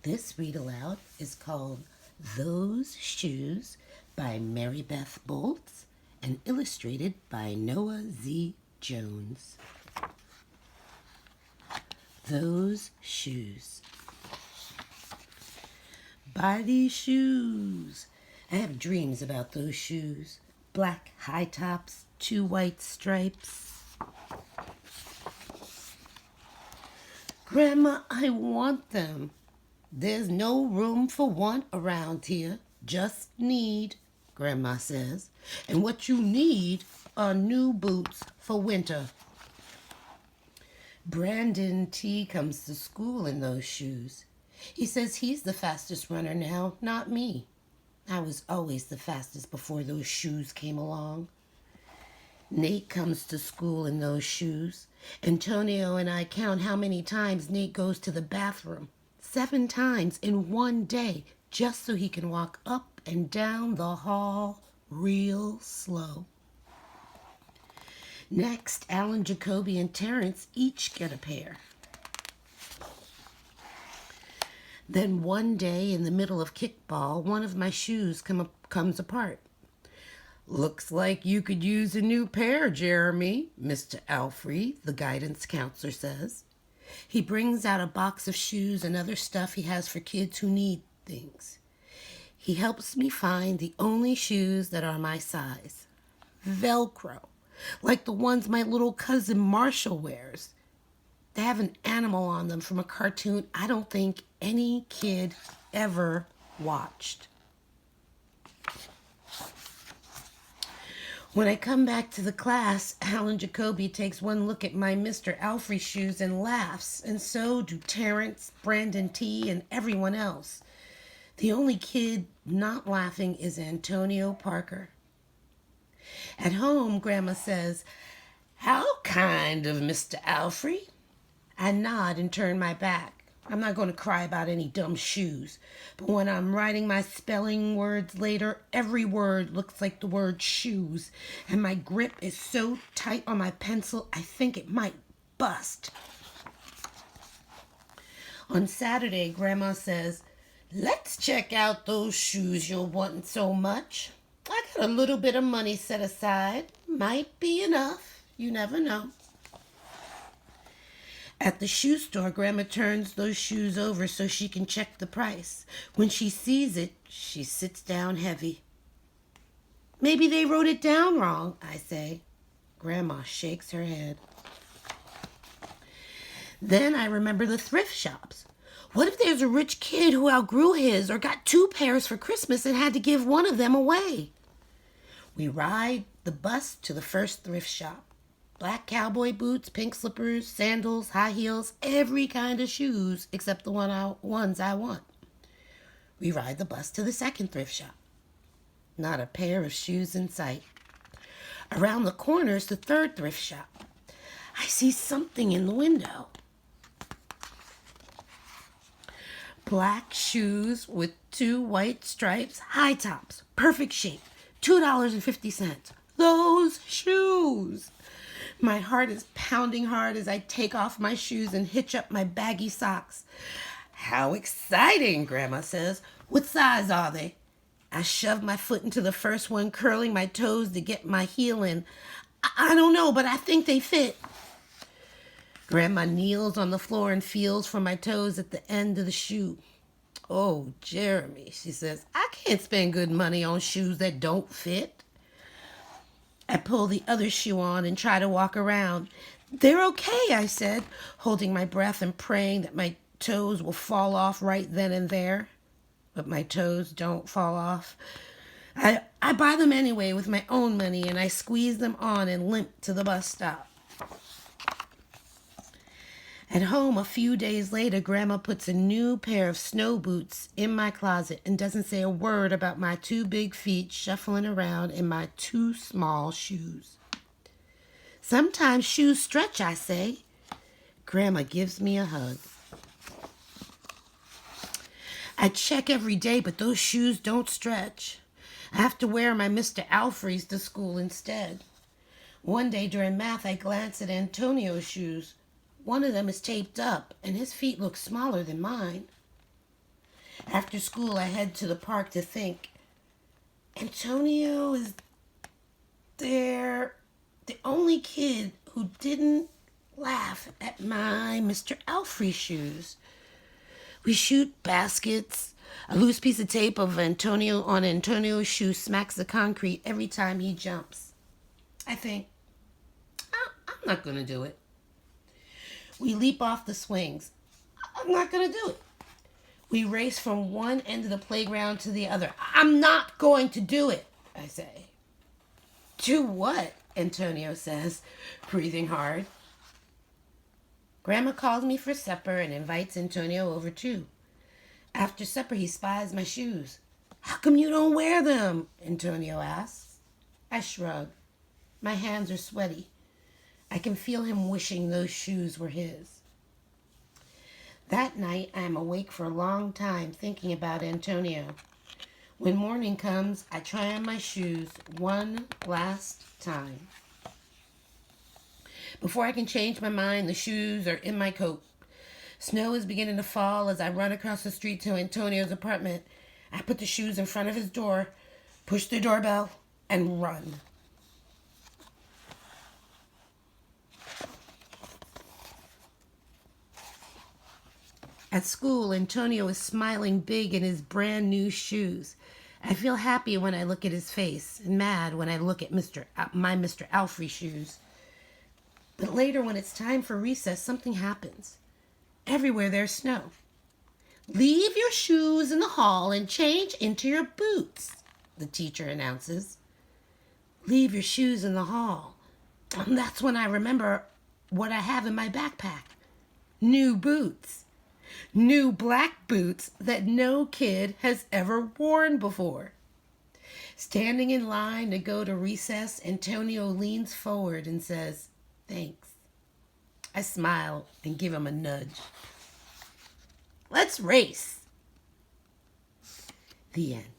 This read aloud is called Those Shoes by Marybeth Boeltz and illustrated by Noah Z. Jones. Those shoes. Buy these shoes. I have dreams about those shoes. Black high tops, 2 white stripes. Grandma, I want them. There's no room for want around here. Just need, Grandma says. And what you need are new boots for winter. Brandon T. comes to school in those shoes. He says he's the fastest runner now, not me. I was always the fastest before those shoes came along. Nate comes to school in those shoes. Antonio and I count how many times Nate goes to the bathroom. 7 times in one day, just so he can walk up and down the hall real slow. Next, Alan, Jacoby, and Terrence each get a pair. Then one day in the middle of kickball, one of my shoes comes apart. Looks like you could use a new pair, Jeremy, Mr. Alfrey, the guidance counselor says. He brings out a box of shoes and other stuff he has for kids who need things. He helps me find the only shoes that are my size. Velcro, like the ones my little cousin Marshall wears. They have an animal on them from a cartoon I don't think any kid ever watched. When I come back to the class, Alan Jacoby takes one look at my Mr. Alfrey shoes and laughs, and so do Terrence, Brandon T., and everyone else. The only kid not laughing is Antonio Parker. At home, Grandma says, "How kind of Mr. Alfrey." I nod and turn my back. I'm not going to cry about any dumb shoes. But when I'm writing my spelling words later, every word looks like the word shoes. And my grip is so tight on my pencil, I think it might bust. On Saturday, Grandma says, "Let's check out those shoes you're wanting so much. I got a little bit of money set aside. Might be enough. You never know." At the shoe store, Grandma turns those shoes over so she can check the price. When she sees it, she sits down heavy. "Maybe they wrote it down wrong," I say. Grandma shakes her head. Then I remember the thrift shops. What if there's a rich kid who outgrew his or got 2 pairs for Christmas and had to give one of them away? We ride the bus to the first thrift shop. Black cowboy boots, pink slippers, sandals, high heels, every kind of shoes except the ones I want. We ride the bus to the second thrift shop. Not a pair of shoes in sight. Around the corner is the third thrift shop. I see something in the window. Black shoes with 2 white stripes, high tops, perfect shape, $2.50. Those shoes! My heart is pounding hard as I take off my shoes and hitch up my baggy socks. "How exciting," Grandma says. "What size are they?" I shove my foot into the first one, curling my toes to get my heel in. I don't know, but I think they fit." Grandma kneels on the floor and feels for my toes at the end of the shoe. "Oh, Jeremy," she says, "I can't spend good money on shoes that don't fit." I pull the other shoe on and try to walk around. "They're okay," I said, holding my breath and praying that my toes will fall off right then and there. But my toes don't fall off. I buy them anyway with my own money, and I squeeze them on and limp to the bus stop. At home, a few days later, Grandma puts a new pair of snow boots in my closet and doesn't say a word about my 2 big feet shuffling around in my 2 small shoes. "Sometimes shoes stretch," I say. Grandma gives me a hug. I check every day, but those shoes don't stretch. I have to wear my Mr. Alfrey's to school instead. One day during math, I glance at Antonio's shoes. One of them is taped up, and his feet look smaller than mine. After school, I head to the park to think. Antonio is there, the only kid who didn't laugh at my Mr. Alfrey shoes. We shoot baskets. A loose piece of tape of Antonio on Antonio's shoe smacks the concrete every time he jumps. I think, I'm not going to do it. We leap off the swings. I'm not going to do it. We race from one end of the playground to the other. I'm not going to do it, I say. Do what? Antonio says, breathing hard. Grandma calls me for supper and invites Antonio over too. After supper, he spies my shoes. How come you don't wear them? Antonio asks. I shrug. My hands are sweaty. I can feel him wishing those shoes were his. That night, I am awake for a long time thinking about Antonio. When morning comes, I try on my shoes one last time. Before I can change my mind, the shoes are in my coat. Snow is beginning to fall as I run across the street to Antonio's apartment. I put the shoes in front of his door, push the doorbell, and run. At school, Antonio is smiling big in his brand new shoes. I feel happy when I look at his face and mad when I look at my Mr. Alfrey shoes. But later, when it's time for recess, something happens. Everywhere there's snow. Leave your shoes in the hall and change into your boots, the teacher announces. Leave your shoes in the hall. That's when I remember what I have in my backpack. New boots. New black boots that no kid has ever worn before. Standing in line to go to recess, Antonio leans forward and says, "Thanks." I smile and give him a nudge. Let's race. The end.